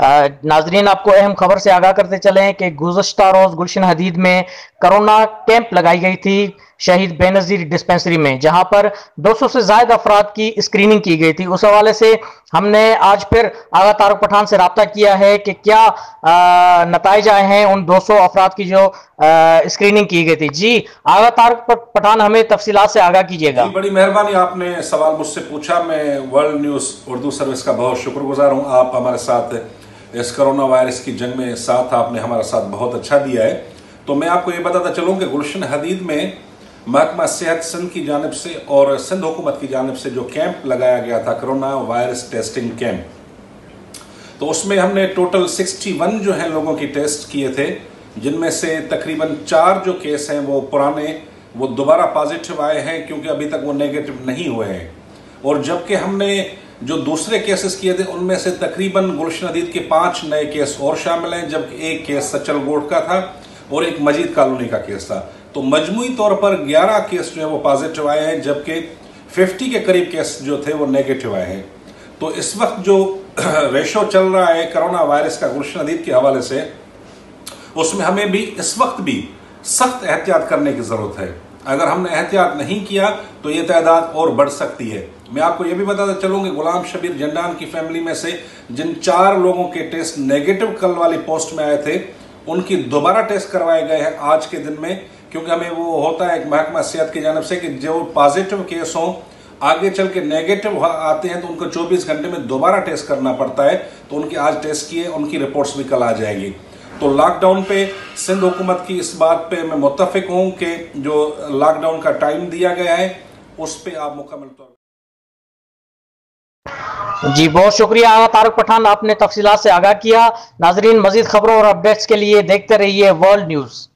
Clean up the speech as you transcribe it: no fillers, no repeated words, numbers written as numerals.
नाजरीन, आपको अहम खबर से आगाह करते चले कि गुज़श्ता रोज गुलशन हदीद में कोरोना कैंप लगाई गई थी शहीद बेनज़ीर डिस्पेंसरी में, जहां पर 200 से ज्यादा अफराद की स्क्रीनिंग की गई थी। उस हवाले से हमने आज फिर आगा तारुक पठान से रब्ता किया है कि क्या नताइज आए हैं उन 200 अफराद की जो स्क्रीनिंग की गई थी। जी आगा तारुक पठान, हमें तफसीलात से आगाह कीजिएगा। बड़ी मेहरबानी, आपने सवाल मुझसे पूछा। मैं वर्ल्ड न्यूज़ उर्दू सर्विस का बहुत शुक्रगुजार हूँ। आप हमारे साथ इस कोरोना वायरस की जंग में साथ आपने हमारा साथ बहुत अच्छा दिया है। तो मैं आपको ये बताता चलूँ कि गुलशन हदीद में महकमा सेहत सिंध की जानिब से और सिंध हुकूमत की जानिब से जो कैंप लगाया गया था, कोरोना वायरस टेस्टिंग कैंप, तो उसमें हमने टोटल 61 जो है लोगों की टेस्ट किए थे, जिनमें से तकरीबन 4 जो केस हैं वो पुराने, वो दोबारा पॉजिटिव आए हैं क्योंकि अभी तक वो नेगेटिव नहीं हुए हैं। और जबकि हमने जो दूसरे केसेस किए थे उनमें से तकरीबन गुलशन हदीद के 5 नए केस और शामिल हैं, जबकि एक केस सचल गोट का था और एक मजीद कॉलोनी का केस था। तो मजमूई तौर पर 11 केस जो है वो पॉजिटिव आए हैं, जबकि 50 के करीब केस जो थे वो नेगेटिव आए हैं। तो इस वक्त जो रेशो चल रहा है कोरोना वायरस का गुलशन हदीद के हवाले से, उसमें हमें भी इस वक्त भी सख्त एहतियात करने की जरूरत है। अगर हमने एहतियात नहीं किया तो ये तादाद और बढ़ सकती है। मैं आपको ये भी बताता चलूँ कि गुलाम शबीर जंडान की फैमिली में से जिन 4 लोगों के टेस्ट नेगेटिव कल वाली पोस्ट में आए थे, उनकी दोबारा टेस्ट करवाए गए हैं आज के दिन में, क्योंकि हमें वो होता है एक महकमा सेहत की जानिब से कि जो पॉजिटिव केस हों आगे चल के नेगेटिव आते हैं तो उनको 24 घंटे में दोबारा टेस्ट करना पड़ता है। तो उनकी आज टेस्ट किए, उनकी रिपोर्ट्स भी कल आ जाएगी। तो लॉकडाउन पे सिंध हुकूमत की इस बात पे मैं मुत्तफिक हूँ कि जो लॉकडाउन का टाइम दिया गया है उस पे आप मुकम्मल तौर। जी बहुत शुक्रिया आगा तारुक पठान, आपने तफसीलात से आगाह किया। नाजरीन, मजीद खबरों और अपडेट्स के लिए देखते रहिए वर्ल्ड न्यूज़।